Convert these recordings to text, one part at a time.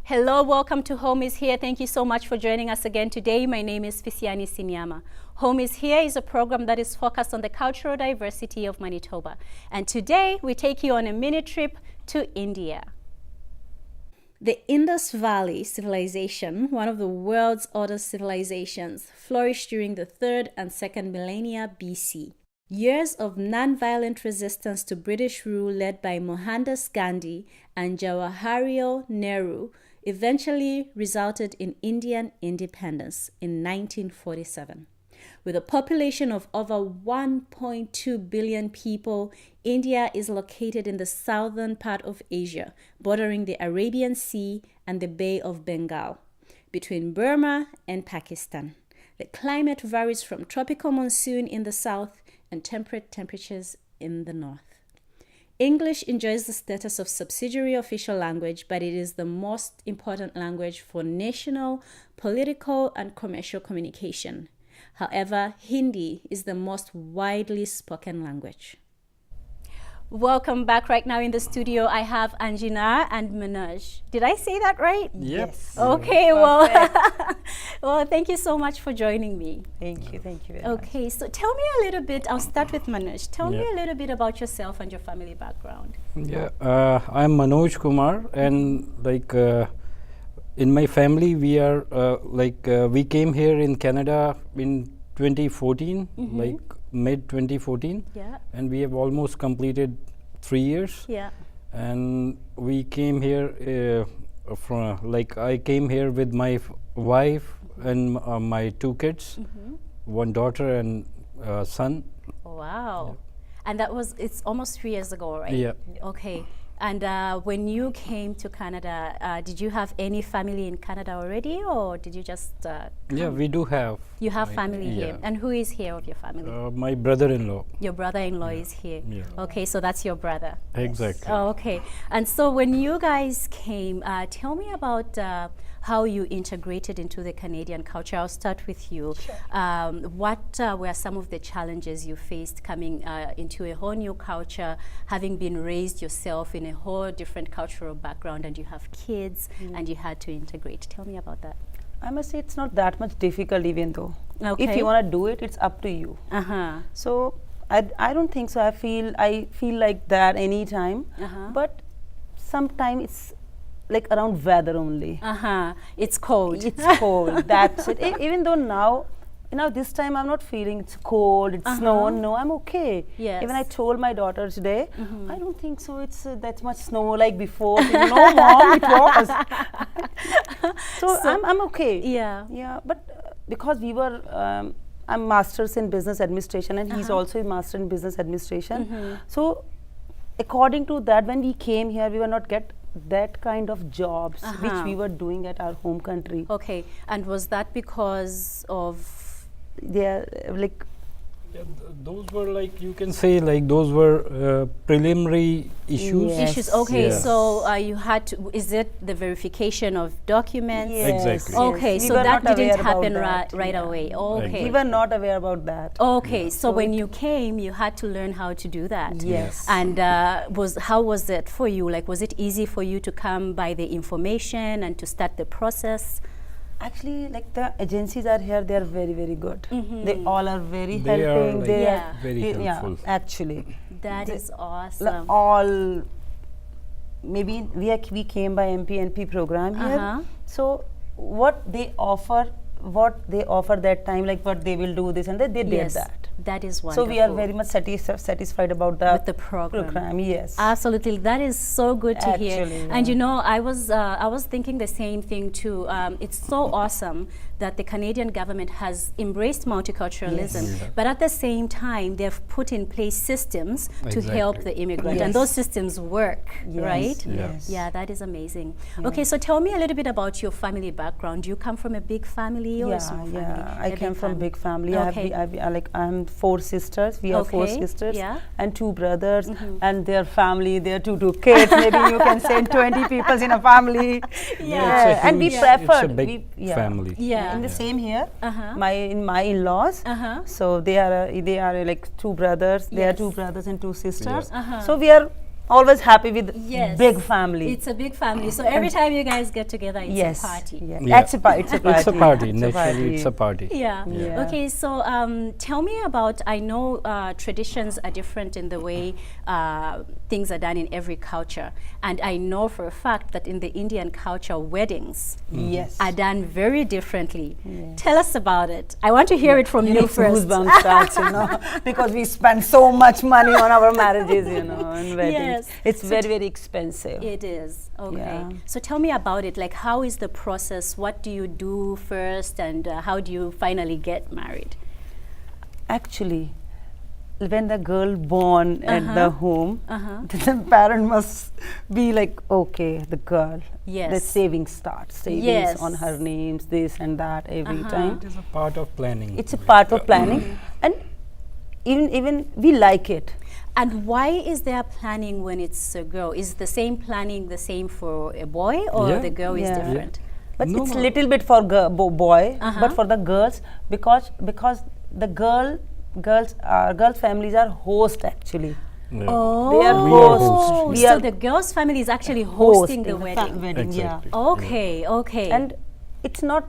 Hello, welcome to Home is Here. Thank you so much for joining us again today. My name is Fisyani Sinyama. Home is Here is a program that is focused on the cultural diversity of Manitoba. And today we take you on a mini trip to India. The Indus Valley Civilization, one of the world's oldest civilizations, flourished during the 3rd and 2nd millennia BC. Years of non-violent resistance to British rule led by Mohandas Gandhi and Jawaharlal Nehru eventually resulted in Indian independence in 1947. With a population of over 1.2 billion people, India is located in the southern part of Asia, bordering the Arabian Sea and the Bay of Bengal, between Burma and Pakistan. The climate varies from tropical monsoon in the south and temperate temperatures in the north. English enjoys the status of subsidiary official language, but it is the most important language for national, political, and commercial communication. However, Hindi is the most widely spoken language. Welcome back. Right now in the studio, I have Anjana and Manoj. Did I say that right? Yes. Okay, well, well, thank you so much for joining me. Thank you very much. Okay, so tell me a little bit, I'll start with Manoj. Tell me a little bit about yourself and your family background. Yeah, I'm Manoj Kumar, and in my family we are we came here in Canada in 2014, like mid 2014, and we have almost completed 3 years. Yeah. And we came here I came here with my wife and my 2 kids, 1 daughter and son. Wow. Yeah. And it's almost 3 years ago, right? Yeah. Okay. And when you came to Canada, did you have any family in Canada already, or did you just come? Yeah, we do have. You have family here. Yeah. And who is here of your family? My brother-in-law. Your brother-in-law is here. Yeah. Okay, so that's your brother. Exactly. Oh, okay. And so when you guys came, tell me about how you integrated into the Canadian culture. I'll start with you. Sure. What were some of the challenges you faced coming into a whole new culture, having been raised yourself in a whole different cultural background, and you have kids and you had to integrate? Tell me about that. I must say it's not that much difficult, even though. Okay. If you want to do it, it's up to you. So I don't think so. I feel like that anytime. But sometimes it's like around weather only. It's cold. It's cold. That's it. Even though now this time I'm not feeling it's cold, it's snow. No, I'm okay. Yes. Even I told my daughter today, I don't think so. It's that much snow like before. No, mom, it was. so I'm okay. Yeah. Yeah, but because we were, I'm masters in business administration, and he's also a master in business administration. So according to that, when we came here, we were not get that kind of jobs which we were doing at our home country. Okay, and was that because of those were you can say those were preliminary issues. Issues. Okay, so you had to. Is it the verification of documents? Yes. Exactly. Okay, Yes. so that didn't happen right away. Okay. Exactly. We were not aware about that. Okay, so when you came, you had to learn how to do that. Yes. And how was it for you? Was it easy for you to come by the information and to start the process? Actually, the agencies are here, they are very, very good. They all are very They helping. are They are very helpful. Actually. That is awesome. All, maybe we came by MP program here. So what they offer that time, what they will do this and that, they did that. That is wonderful. So we are very much satisfied about with the program. Yes. Absolutely, that is so good to hear. Yeah. And I was thinking the same thing too. It's so awesome that the Canadian government has embraced multiculturalism, but at the same time they've put in place systems to help the immigrant, and those systems work, right? Yes. Yeah, that is amazing. Okay, so tell me a little bit about your family background. Do you come from a big family or a small family? I came from big family. Okay. I'm 4 sisters. We are 4 sisters and 2 brothers, and their family. Their 2 kids. Maybe you can say 20 people in a family. And we preferred. It's a big family. In the same here, my in-laws. So they are like 2 brothers. They are 2 brothers and 2 sisters. So we are always happy with Yes. big family. It's a big family. So every time you guys get together, it's Yes. a party. Yeah. Yeah. It's a party. It's a party. Naturally, it's a party. Yeah. Yeah. Okay, so tell me about, I know traditions are different in the way things are done in every culture. And I know for a fact that in the Indian culture, weddings Yes. are done very differently. Tell us about it. I want to hear it from you Makes first. goosebumps starts, because we spend so much money on our marriages, and weddings. Yes. It's very, very expensive. It is. Okay. Yeah. So tell me about it. Like, how is the process? What do you do first, and how do you finally get married? Actually, when the girl born at the home, the parent must be like, okay, the girl. Yes. The savings starts. Savings Yes. on her names, this and that every time. It is a part of planning. It's a part of planning, and even we like it. And why is there planning when it's a girl? Is the same planning the same for a boy, or Yeah. the girl is Yeah. different? But No, it's no. little bit for boy, but for the girls, because the girls' families are host actually. Yeah. Oh, They are We are hosts. We so are the girl's family is actually hosting the wedding. wedding, yeah. Exactly. Okay, okay. And it's not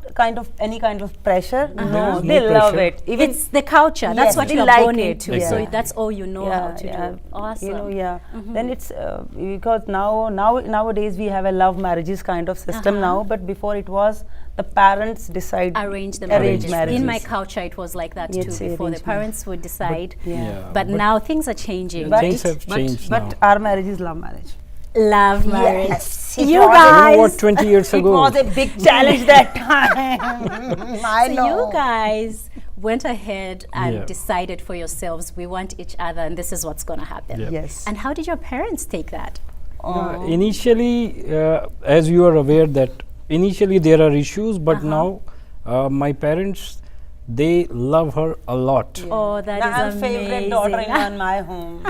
any kind of pressure. No, There's they no love pressure. it. Even it's the culture. That's Yes, what they you're like born it. into. So Exactly. that's all you know how to do. Awesome. Then it's because nowadays we have a love marriages kind of system now, but before it was the parents decide. Arrange the Arranged marriages. In my marriages. culture, it was like that Yes, too. Before the arranged parents would decide. Yeah. But now things are changing. But- Things have changed but now. our marriage is love marriage. Love marriage. Yes, it You was. You know what? guys. 20 years It ago. was a big challenge that time. I So know. you guys went ahead and Yeah. decided for yourselves, we want each other, and this is what's going to happen. Yeah. Yes. And how did your parents take that? Initially, as you are aware that initially there are issues, but now my parents, they love her a lot. Oh, that is I'm amazing. favorite daughter-in-law in my home.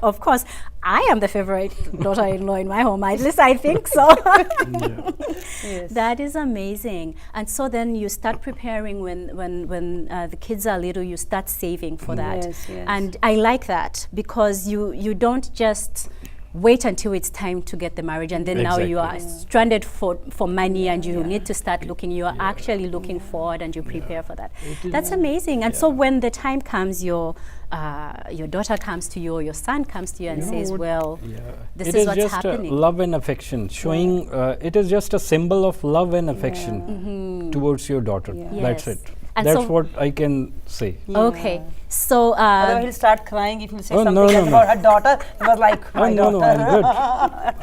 Of course, I am the favorite daughter-in-law in my home. At least I think so. Yes. That is amazing. And so then you start preparing when the kids are little. You start saving for that. Yes, yes. And I like that because you don't just wait until it's time to get the marriage and then now you are Exactly. stranded for money and you need to start looking. You are actually looking forward and you prepare for that. That's amazing. And so when the time comes, your daughter comes to you or your son comes to you and says, well, this It is is what's just happening. love and affection, showing it is just a symbol of love and affection towards your daughter. That's Yes. it. And That's so- what I can say. Okay. So Otherwise he'll start crying if you say Oh, something no, no, else no. about her daughter. He was like, Oh, my no, no, daughter. I'm good.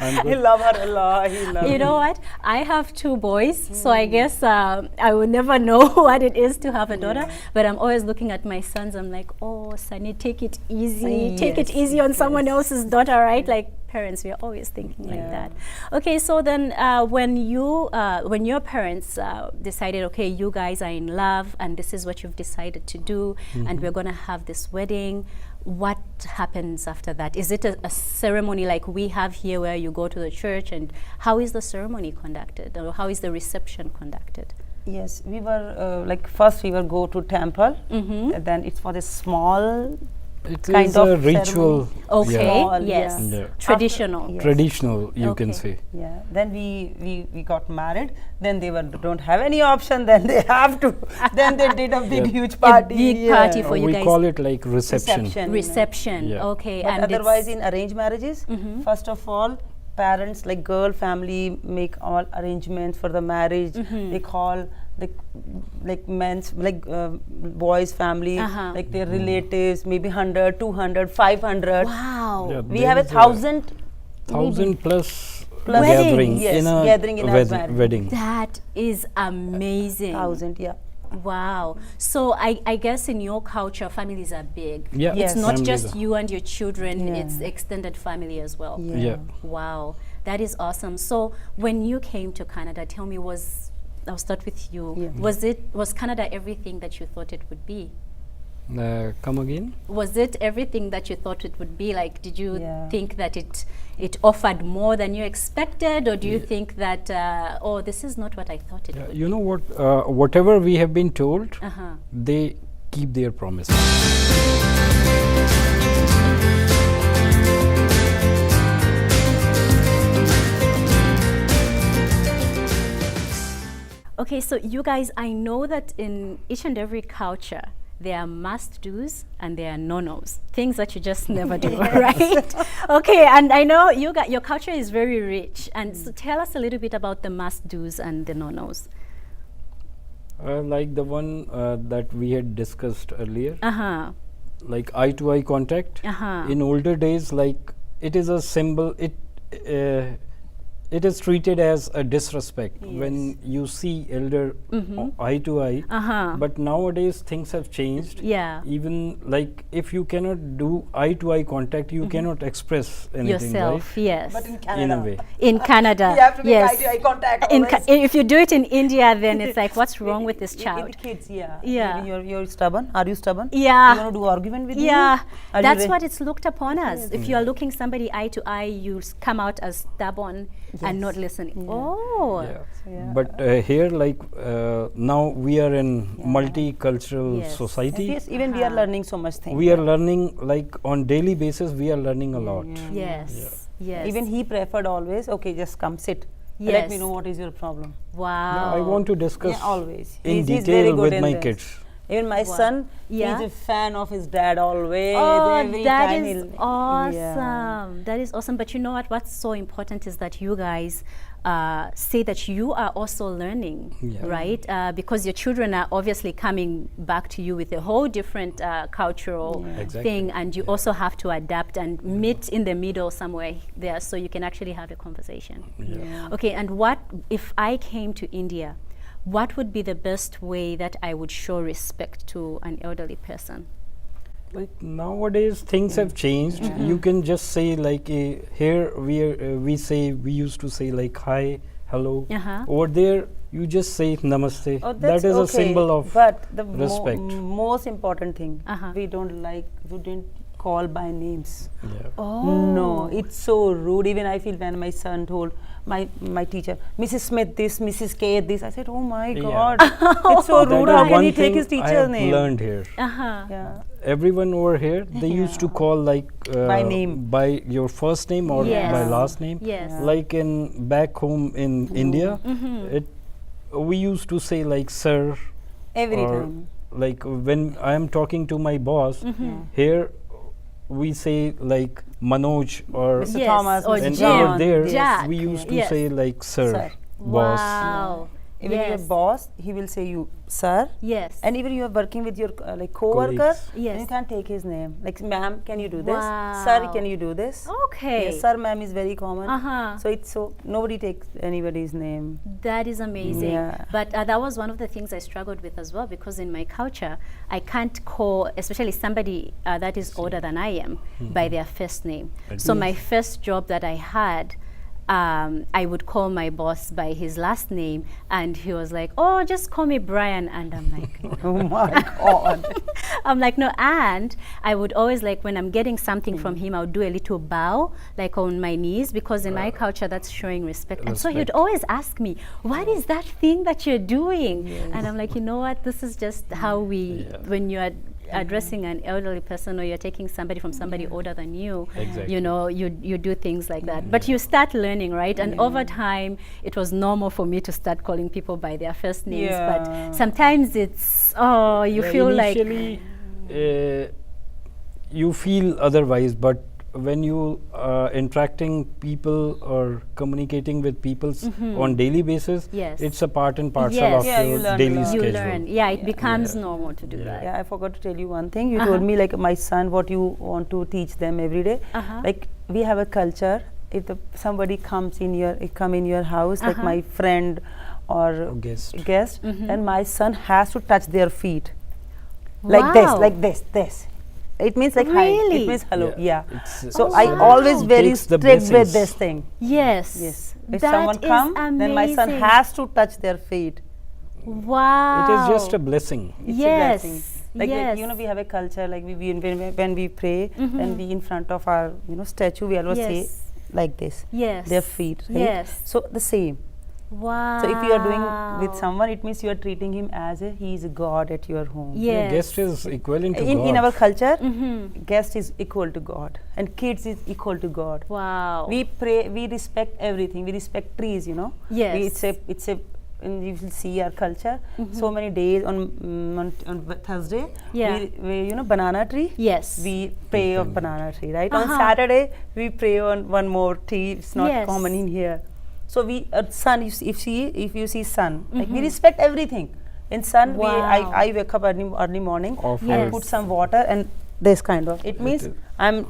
I'm He good. love her a lot. He love you know what? I have 2 boys, so I guess I will never know what it is to have a daughter. But I'm always looking at my sons. I'm like, oh, Sunny, take it easy. Take it Yes, easy on someone else's daughter, right? Like parents, we are always thinking like that. Okay, so then when your parents decided, okay, you guys are in love and this is what you've decided to do, and we're going to have this wedding. What happens after that? Is it a ceremony like we have here where you go to the church, and how is the ceremony conducted, or how is the reception conducted? Yes, we were first we will go to temple, and then it's for the small It kind is of a ritual. Okay, Small, yes, Yeah. traditional. Yes. Traditional, you Okay. can say. Yeah. Then we got married. Then they don't have any option. Then they have to. Then they did a big huge party. A big party for you we guys. call it like reception. Reception, Yeah. okay. But and otherwise, it's- in arranged marriages, first of all, parents like girl family make all arrangements for the marriage. They call men's boys family, like their relatives, maybe 100, 200, 500. wow. Yeah, We there have a is 1,000 1,000 plus Plus gathering yes, in a gathering in our marriage. wedding. That is amazing. 1,000, yeah. Wow. So I guess in your culture, families are big. Yeah, Yes. It's not families just are- you and your children, Yeah. it's extended family as well. Yeah. Wow. That is awesome. So when you came to Canada, tell me, I'll start with you. Yeah. Was Canada everything that you thought it would be? Come again? Was it everything that you thought it would be? Like, did you Yeah. think that it offered more than you expected, or do you think that oh, this is not what I thought it would? You know what? Whatever we have been told, Uh-huh. they keep their promise. Okay, so you guys, I know that in each and every culture, there are must-dos and there are no-nos, things that you just never do, right? Okay, and I know your culture is very rich, and so tell us a little bit about the must-dos and the no-nos. Like the one that we had discussed earlier, Uh-huh. like eye-to-eye contact. Uh-huh. In older days, like it is a symbol. It is treated as a disrespect when you see elder eye to eye. Uh-huh. But nowadays things have changed. Yeah. Even like if you cannot do eye to eye contact, you cannot express anything, Yourself, right? yes. But in In Canada, a way. In Canada, you have to make yes. eye-to-eye contact. In always. if you do it in India, then it's like, what's wrong with this With child? kids, yeah. Yeah. Maybe you're stubborn. Are you stubborn? Yeah. You want to do argument with me? Yeah, Are you that's re- what it's looked upon as. If you are looking somebody eye to eye, you come out as stubborn and not listening. Oh, Yeah. But here, like now we are in multicultural Yes. society. Yes, even we are learning so much things. We are learning like on daily basis. We are learning a lot. yes, yes. Even he preferred always, okay, just come sit. Let Yes. me know what is your problem. Wow. I want to discuss Yeah, always. in He's very detail good with in my this. kids. Even my son, Yeah. he's a fan of his dad always. Oh, every that time is he'll- awesome. Yeah. That is awesome. But you know what? What's so important is that you guys say that you are also learning, Yeah. right? Because your children are obviously coming back to you with a whole different cultural Exactly. thing, and you also have to adapt and meet in the middle somewhere there, so you can actually have a conversation. Yeah. Okay, and what if I came to India? What would be the best way that I would show respect to an elderly person? Like nowadays things have changed. You can just say like here we say we used to say like hi, hello. Uh-huh. Over there you just say namaste. Oh, That is a symbol of but the respect. most important thing, Uh-huh. we didn't call by names. Yeah. Oh. No, it's so rude. Even I feel when my son told my teacher, Mrs. Smith this, Mrs. K this, I said, oh my Yeah. God, it's so That rude. is How can one he take thing his I teacher's have name? learned here. Uh-huh. Yeah. Everyone over here they used to call like By name. by your first name or Yes. by last name. Yes. Yeah. Like in back home in India, it we used to say like sir. Every or time. like when I am talking to my boss, here we say like Manoj or Mr. Yes, Thomas, or Mr. and John, over there Jack. we used to Yes. say like sir, Sir. boss. Wow. Even your Yes. boss, he will say you, sir. Yes. And even you are working with your like co-worker, Colleagues. Yes. you can't take his name. Like, ma'am, can you do this? Wow. Sir, can you do this? Okay. Yes, sir, ma'am is very common. Uh-huh. So it's so nobody takes anybody's name. That is amazing. Yeah. But that was one of the things I struggled with as well, because in my culture, I can't call, especially somebody that is older than I am, by their first name. So my first job that I had, I would call my boss by his last name, and he was like, "Oh, just call me Brian," and I'm like, Oh my God. I'm like, no, and I would always, like, when I'm getting something from him, I would do a little bow, like on my knees, because in my culture, that's showing respect. And so he'd Respect. always ask me, what is that thing that you're doing? And I'm like, you know what, this is just how we, when you are addressing an elderly person, or you're taking somebody from somebody older than you, Exactly. you know, you do things like that. But you start learning, right? And over time, it was normal for me to start calling people by their first names. Yeah. But sometimes it's, oh, you Yeah, feel like, initially, you feel otherwise, but when you interacting people or communicating with people on daily basis, Yes. it's a part and parcel Yes. of Yeah, you your learn a daily lot. you schedule. learn. Yeah, it becomes normal to do that. Yeah, I forgot to tell you one thing. You told me, like, my son, what you want to teach them every day. Like, we have a culture. If somebody comes in your house, like my friend or Guest. then my son has to touch their feet, like this. It means like hi. Really? It means hello. Yeah. Yeah. It's, So Oh, I wow. always It very takes the strict with blessings. this thing. Yes. Yes. If That someone is come, then my son amazing. has to touch their feet. Wow. it is just a blessing. It's Yes. a blessing. Like, yes. you know, we have a culture, like when we pray, then we in front of our statue, we always say Yes. like this. Yes. Their feet. Right? Yes. So the same. Wow. So if you are doing with someone, it means you are treating him as he is a god at your home. Yes. Guest is equivalent to In God. our culture, guest is equal to God, and kids is equal to God. Wow. We pray, we respect everything. We respect trees. Yes. It's a and you will see our culture. So many days on Thursday, we banana tree. Yes. We pray on banana tree, right? On Saturday, we pray on one more tree. It's not common in here. So we sun. If you see sun, like we respect everything. In sun, I wake up early morning. I put some water and this kind of. It means I'm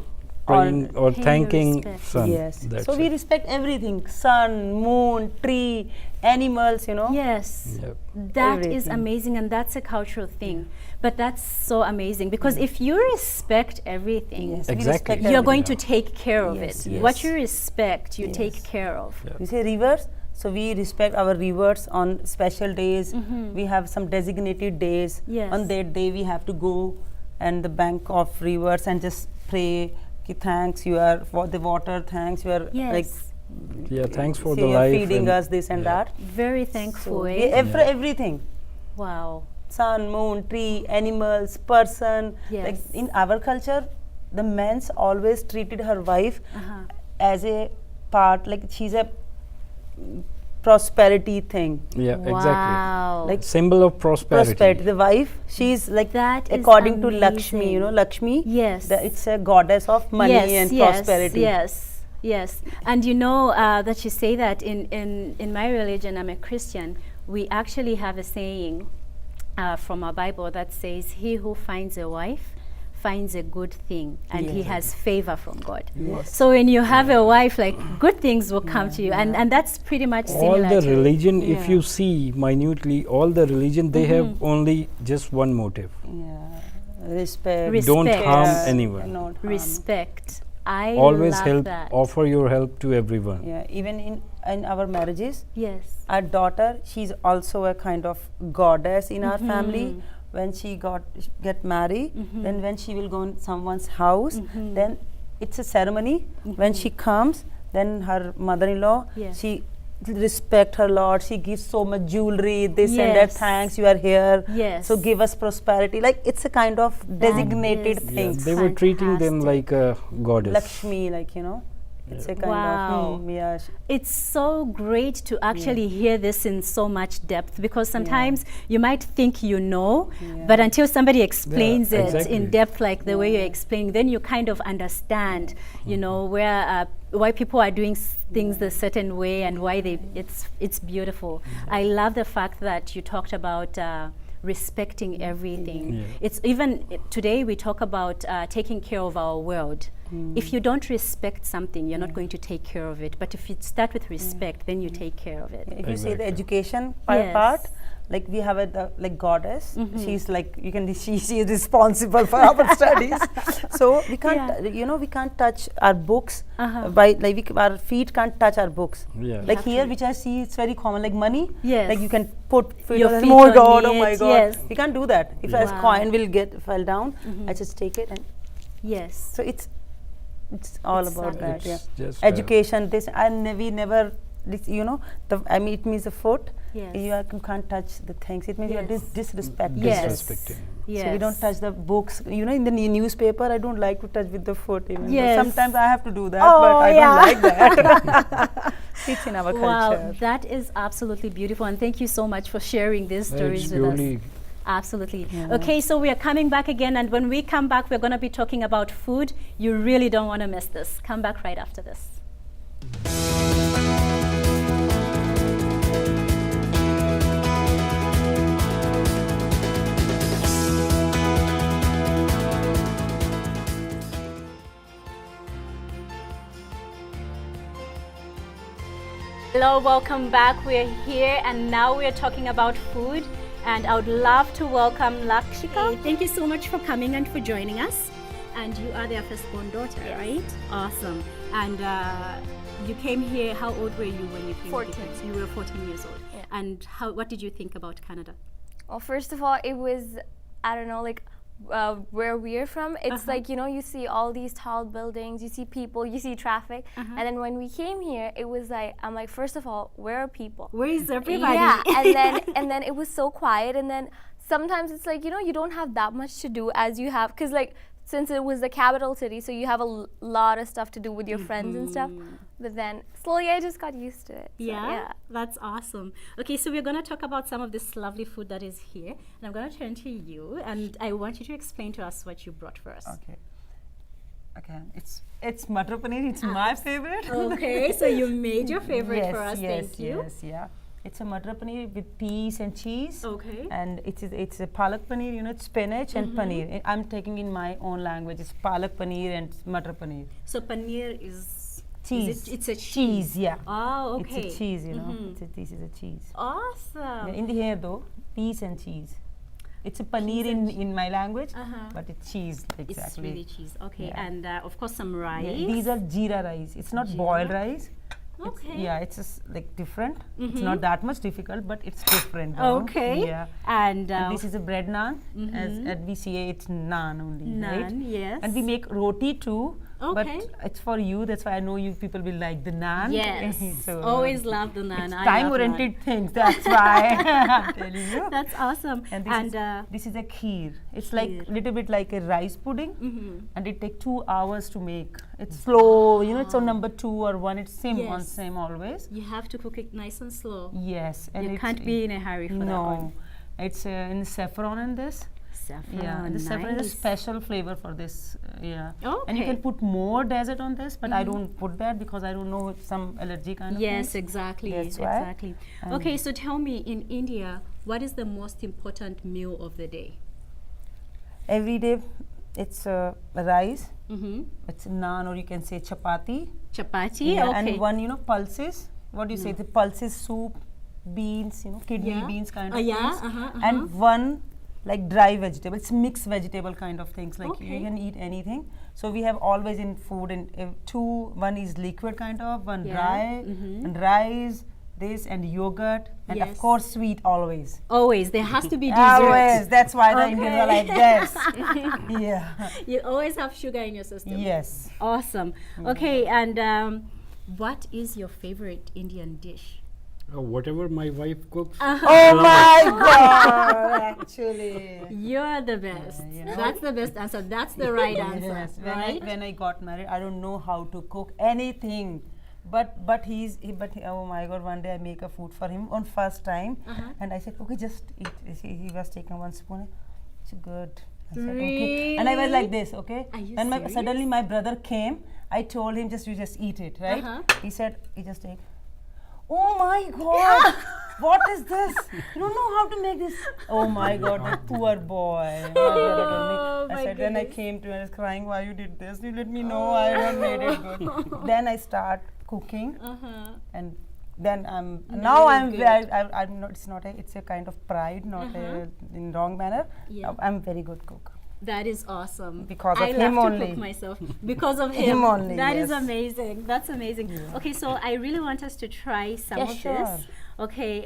praying or thanking sun. Yes. That's so we respect everything: sun, moon, tree, animals. Yes. Yep. That is amazing, and that's a cultural thing. But that's so amazing because if you respect everything, Exactly. you're going to take care of Yes, it. yes. What you respect, you take care of. You say rivers, so we respect our rivers on special days. We have some designated days. Yes. On that day, we have to go and the bank of rivers and just pray. Ki thanks, you are for the water. Thanks, you are like. Yeah, thanks for so the you're life. feeding us this and that. Very thankful. So everything. Wow. Sun, moon, tree, animals, person. Yes. Like in our culture, the men's always treated her wife as a part, like she's a prosperity thing. Yeah, exactly. Wow. Like Symbol of prosperity. The wife, she's like That is according to amazing. Lakshmi, Lakshmi. Yes. It's a goddess of money and prosperity. Yes. And that you say that in my religion, I'm a Christian, we actually have a saying from our Bible that says, he who finds a wife finds a good thing and he has favor from God. Yes. So when you have a wife, like good things will come to you, and that's pretty much similar All the to religion, if you see minutely, all the religion, they have only just one motive. Yeah. Respect. Don't harm care, anyone. not harm. respect. I Always love help, that. offer your help to everyone. Yeah, even in our marriages, Yes. our daughter, she's also a kind of goddess in our family. When she get married, then when she will go in someone's house, then it's a ceremony. When she comes, then her mother-in-law, she respect her lot. She gives so much jewelry, this and that. Thanks, you are here. Yes. So give us prosperity. Like it's a kind of designated is thing. They were treating them like a goddess. Lakshmi, it's a kind of It's so great to actually hear this in so much depth, because sometimes you might think but until somebody explains it in depth like the way you're explaining, then you kind of understand why people are doing things a certain way and why it's beautiful. I love the fact that you talked about respecting everything. It's even today we talk about taking care of our world. If you don't respect something, you're not going to take care of it. But if you start with respect, then you take care of it. If you say the education part, like we have a goddess. She's like she is responsible for our studies. So we can't we can't touch our books by our feet can't touch our books. Like here, which I see, it's very common. Like money, like you can put your feet oh on my it, god, we can't do that. If a coin will fell down, I just take it and so it's all about that. Just Education. We never. It means the foot. You can't touch the things. It means you are disrespecting. disrespecting. So we don't touch the books. In the newspaper, I don't like to touch with the foot. Even sometimes I have to do that, but I don't like that. It's in our culture. Wow, that is absolutely beautiful, and thank you so much for sharing these stories with us. Absolutely. Okay, so we are coming back again, and when we come back, we're going to be talking about food. You really don't want to miss this. Come back right after this. Hello, welcome back. We're here, and now we're talking about food. And I would love to welcome Lakshika. Thank you so much for coming and for joining us. And you are their firstborn daughter, right? Awesome. And you came here, how old were you when you came? 14. You were 14 years old. Yeah. And what did you think about Canada? Well, first of all, it was, I don't know, where we're from, it's you see all these tall buildings, you see people, you see traffic, and then when we came here, it was I'm like, first of all, where are people? Where is everybody? Yeah, and then it was so quiet, and then sometimes it's you don't have that much to do as you have, because since it was the capital city, so you have a lot of stuff to do with your friends and stuff. But then slowly I just got used to it. So, Yeah, that's awesome. Okay, so we're going to talk about some of this lovely food that is here. And I'm going to turn to you, and I want you to explain to us what you brought for us. Okay. Okay, it's Matar Paneer. It's my favorite. Okay, so you made your favorite yes, for us. Yes, Thank you. yes, yeah. It's a Matar Paneer with peas and cheese. Okay. And it's a Palak Paneer, you know, it's spinach and paneer. I'm taking in my own language. It's Palak Paneer and Matar Paneer. So paneer is Cheese. it's a Cheese, yeah. Oh, okay. It's a cheese, you know. This is a cheese. Awesome. Yeah, in the here though, peas and cheese. It's a paneer in my language, but it's cheese exactly. It's really cheese. Okay, Yeah. and of course some rice. Yeah, these are jeera rice. It's not boiled rice. Okay. Yeah, it's just like different. It's not that much difficult, but it's different. though. Okay. Yeah. And, And this is a bread naan. As we say, it's naan only, right? naan, yes. And we make roti too. Okay. But it's for you. That's why I know you people will like the naan. Yes. So, Always love the naan. It's I love time-oriented things. That's why I'm telling you. naan. That's awesome. And this is a kheer. It's like little bit like a rice pudding, and it takes 2 hours to make. It's slow, you know. It's on number 2 or 1. It's same on Yes. same always. You have to cook it nice and slow. Yes, and You it's- can't be in a hurry for that one. No, it's in saffron in this. Saffron, Yeah, the saffron is a nice. special flavor for this. Yeah, and you Okay. can put more dessert on this, but I don't put that because I don't know some allergy kind of Yes, things. exactly. That's why. Exactly. Okay, so tell me, in India, what is the most important meal of the day? Every day, it's rice. Mm-hmm. It's naan, or you can say chapati. Chapati. Yeah, Okay. and one, you know, pulses. What do you say? The pulses soup, beans, you know, kidney Yeah. beans kind of yeah, things. And one like dry vegetable. It's mixed vegetable kind of things. Like you Okay. can eat anything. So we have always in food and one is liquid kind of, one Yeah. dry, and rice, this and yogurt, and Yes. of course sweet always. Always. There has to be dessert. Always. That's why the Indians are like this. Yeah. You always have sugar in your system. Yes. Awesome. Okay, and what is your favorite Indian dish? Whatever my wife cooks. Oh my God! Actually. You're the best. you know. That's the best answer. That's the right answer. Yes, right? when I got married, I don't know how to cook anything. But oh my God, one day I make a food for him on first time, and I said, okay, just eat. He was taking one spoon. It's good. I said, okay. And I was like this, okay. Are you When serious? suddenly my brother came, I told him you just eat it, right? He said, you just take. Oh my God! What is this? You don't know how to make this. Oh my God, that poor boy. My brother told me. I said, then I came to him, I was crying, why you did this? You let me know, I have made it good. Then I start cooking, and then I'm not. It's a kind of pride, not in wrong manner. Yeah. I'm very good cook. That is awesome. Because I of love him to only. cook myself because of him. Him only, That is yes. amazing. That's amazing. Okay, so I really want us to try some Yeah, of sure. this. Okay,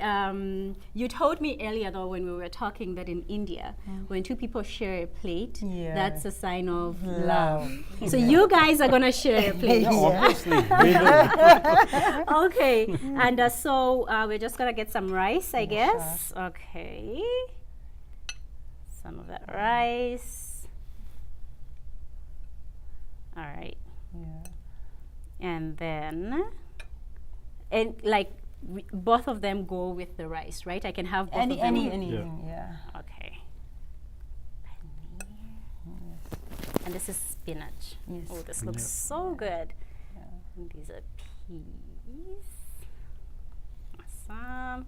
you told me earlier though when we were talking that in India, when two people share a plate, Yeah. that's a sign of Love. So you guys are gonna share a plate. Yeah. Obviously. we will. Okay, and so we're just gonna get some rice, I guess. Okay, some of that rice. All right, Yeah. and then, and like both of them go with the rice, right? I can have both of them. Anything, yeah. Okay. And this is spinach. Yes. Oh, this looks so good. And these are peas. Awesome.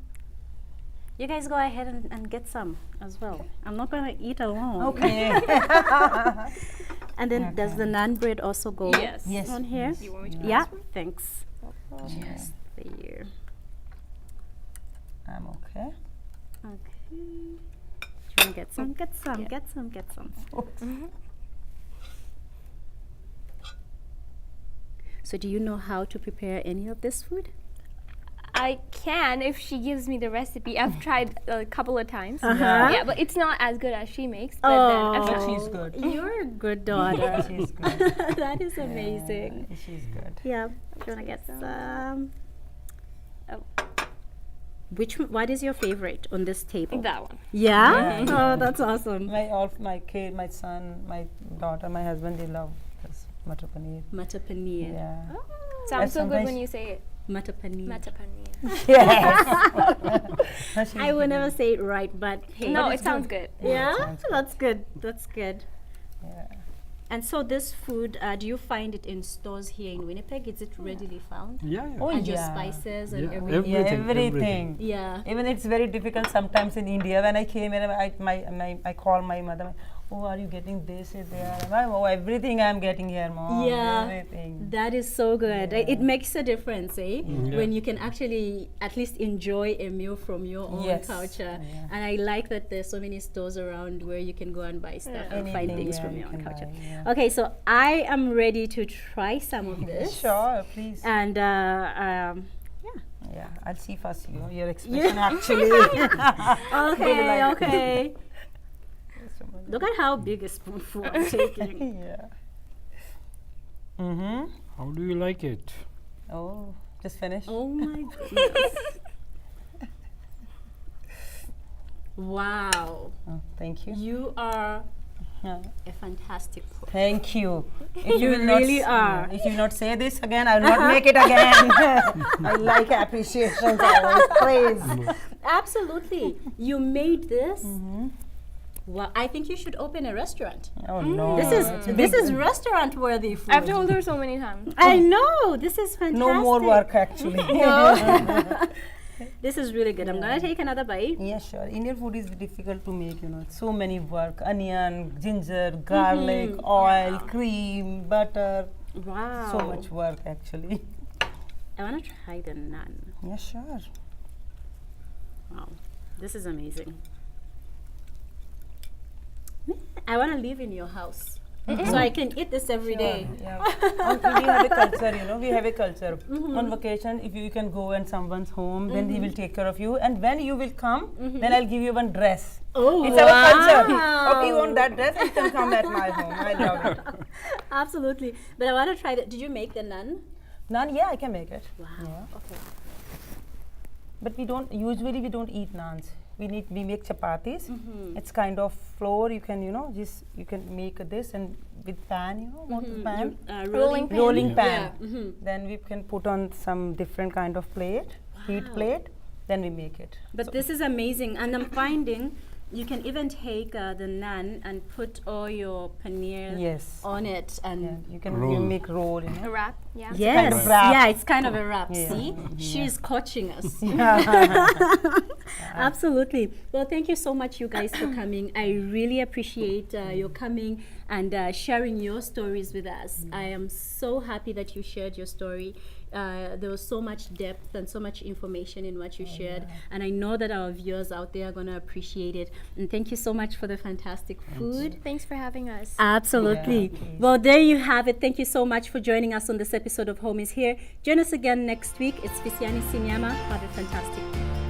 You guys go ahead and get some as well. I'm not going to eat alone. Okay. And then does the naan bread also go Yes. Yes. on here? You want me to Yeah, ask one? thanks. Just there. I'm okay. Okay. Do you want to get some? Get some, get some, get some. So do you know how to prepare any of this food? I can if she gives me the recipe. I've tried a couple of times. Uh-huh. Yeah, but it's not as good as she makes. But then I've But tried. she's good. You're a good daughter. She's good. That is amazing. She's good. Yeah, I'm gonna get some. Oh. What is your favorite on this table? That one. Yeah? Oh, that's awesome. My kid, my son, my daughter, my husband, they love this matar paneer. Matar paneer. Yeah. Sounds so good sometimes- when you say it. Matar paneer. Mata paneer. Yes. I will never say it right, but hey. No, it sounds good. Yeah? sounds good. That's good. That's good. Yeah. And so this food, do you find it in stores here in Winnipeg? Is it readily found? Yeah, yeah. Oh, And your yeah. spices and Yeah, everything? Yeah, Everything, everything. Yeah. Even it's very difficult sometimes in India. When I came here, I call my mother. Oh, are you getting this? Is there? Oh, everything I'm getting here, mom. Yeah. Everything. That is so good. It makes a difference, eh? Yeah. When you can actually at least enjoy a meal from your own Yes. culture. Yeah. And I like that there's so many stores around where you can go and buy stuff and find Anything, things yeah, from you your own can culture. buy, yeah. Okay, so I am ready to try some of this. Sure, please. And yeah. Yeah, I'll see first your expression actually. Okay, okay. Look at how big a spoonful I'm taking. Yeah. Mm-hmm. How do you like it? Oh, just finished. Oh my goodness. Wow. Oh, thank you. You are Yeah. a fantastic cook. Thank you. If You will not really are. If you not say this again, I will not make it again. I like appreciation. I always praise. Absolutely. You made this. Well, I think you should open a restaurant. Oh no. This is restaurant worthy food. I've told her so many times. I know. This is fantastic. no more work actually. This is really good. I'm gonna take another bite. Yeah, sure. Indian food is difficult to make, So many work. Onion, ginger, garlic, oil, cream, butter. Wow. So much work actually. I wanna try the naan. Yeah, sure. Wow. This is amazing. I wanna live in your house. So I can eat this every day. Yeah. We have a culture, We have a culture. On vacation, if you can go in someone's home, then he will take care of you. And when you will come, then I'll give you one dress. Oh, It's our culture. Okay, you want that dress? You can come at my home. I love it. Absolutely. But I wanna try that. Did you make the naan? Naan, yeah, I can make it. Wow. Yeah. Okay. But we don't eat naans. We make chapatis. It's kind of flour. You can you can make this and with pan, what pan, Rolling pin. rolling pan. Yeah. Then we can put on some different kind of plate, heat plate. Then we make it. But this is amazing, and I'm finding you can even take the naan and put all your paneer Yes. on it, and Yeah, you can Roll. make roll. A wrap, yeah. yes, kind of wrap. yeah, it's kind of a wrap. Yeah. See, she's coaching us. Yeah. Absolutely. Well, thank you so much, you guys, for coming. I really appreciate your coming and sharing your stories with us. I am so happy that you shared your story. There was so much depth and so much information in what you shared, and I know that our viewers out there are going to appreciate it. And thank you so much for the fantastic food. Thanks for having us. Absolutely. Yeah, please. Well, there you have it. Thank you so much for joining us on this episode of Home is Here. Join us again next week. It's Fisyani Sinyama. Have a fantastic day.